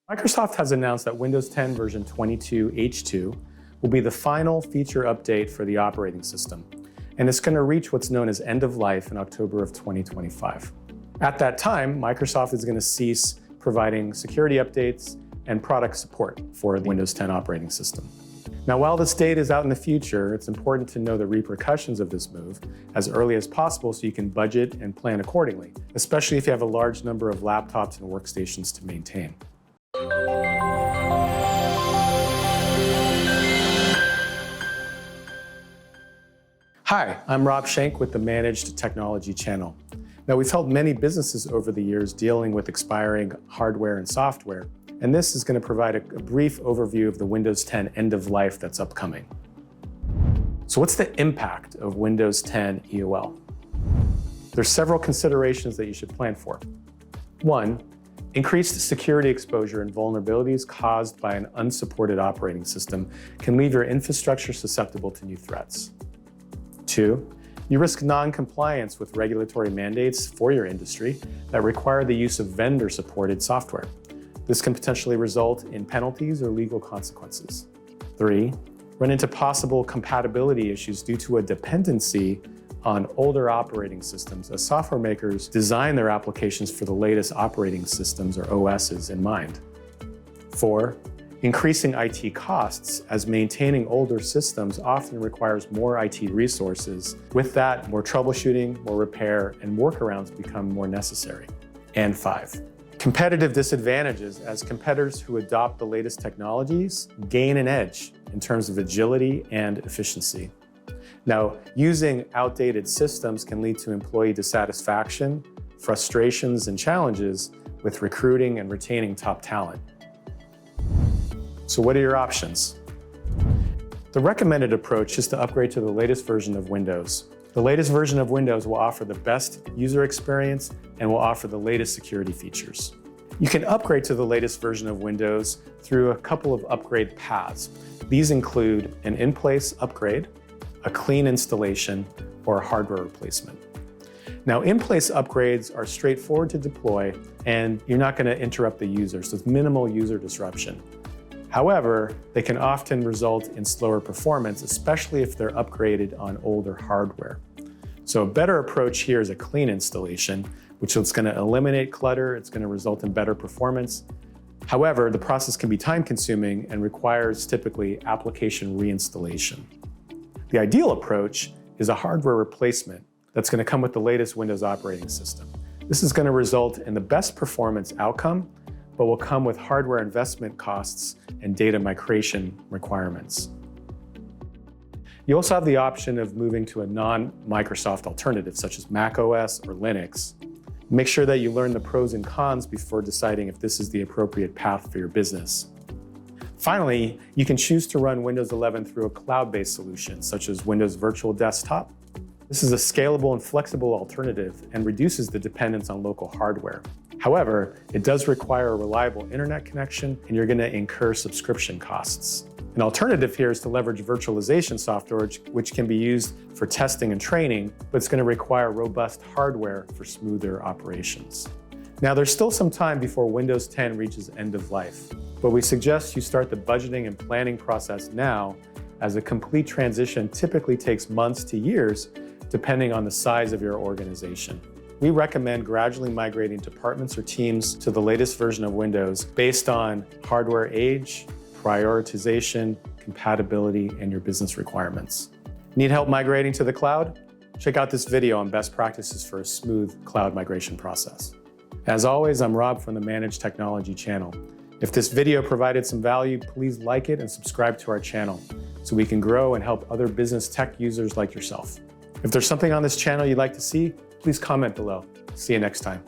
Microsoft has announced that Windows 10 version 22H2 will be the final feature update for the operating system, and it's going to reach what's known as end of life in October of 2025. At that time, Microsoft is going to cease providing security updates and product support for the Windows 10 operating system. Now, while this date is out in the future, it's important to know the repercussions of this move as early as possible so you can budget and plan accordingly, especially if you have a large number of laptops and workstations to maintain. Hi, I'm Rob Schenk with the Managed Technology channel. Now, we've helped many businesses over the years dealing with expiring hardware and software, and this is going to provide a brief overview of the Windows 10 end of life that's upcoming. So what's the impact of Windows 10 EOL? There's several considerations that you should plan for. One, increased security exposure and vulnerabilities caused by an unsupported operating system can leave your infrastructure susceptible to new threats. Two, you risk non-compliance with regulatory mandates for your industry that require the use of vendor-supported software. This can potentially result in penalties or legal consequences. Three, run into possible compatibility issues due to a dependency on older operating systems as software makers design their applications for the latest operating systems or OSs in mind. Four, increasing IT costs as maintaining older systems often requires more IT resources. With that, more troubleshooting, more repair, and workarounds become more necessary. And five, competitive disadvantages as competitors who adopt the latest technologies gain an edge in terms of agility and efficiency. Now, using outdated systems can lead to employee dissatisfaction, frustrations, and challenges with recruiting and retaining top talent. So what are your options? The recommended approach is to upgrade to the latest version of Windows. The latest version of Windows will offer the best user experience and will offer the latest security features. You can upgrade to the latest version of Windows through a couple of upgrade paths. These include an in-place upgrade, a clean installation, or a hardware replacement. Now, in-place upgrades are straightforward to deploy and you're not going to interrupt the user, so it's minimal user disruption. However, they can often result in slower performance, especially if they're upgraded on older hardware. So a better approach here is a clean installation, which is going to eliminate clutter, it's going to result in better performance. However, the process can be time-consuming and requires typically application reinstallation. The ideal approach is a hardware replacement that's going to come with the latest Windows operating system. This is going to result in the best performance outcome, but will come with hardware investment costs and data migration requirements. You also have the option of moving to a non-Microsoft alternative, such as macOS or Linux. Make sure that you learn the pros and cons before deciding if this is the appropriate path for your business. Finally, you can choose to run Windows 11 through a cloud-based solution, such as Windows Virtual Desktop. This is a scalable and flexible alternative and reduces the dependence on local hardware. However, it does require a reliable internet connection and you're going to incur subscription costs. An alternative here is to leverage virtualization software, which can be used for testing and training, but it's going to require robust hardware for smoother operations. Now, there's still some time before Windows 10 reaches end of life, but we suggest you start the budgeting and planning process now, as a complete transition typically takes months to years, depending on the size of your organization. We recommend gradually migrating departments or teams to the latest version of Windows based on hardware age, prioritization, compatibility, and your business requirements. Need help migrating to the cloud? Check out this video on best practices for a smooth cloud migration process. As always, I'm Rob from the Managed Technology channel. If this video provided some value, please like it and subscribe to our channel so we can grow and help other business tech users like yourself. If there's something on this channel you'd like to see, please comment below. See you next time.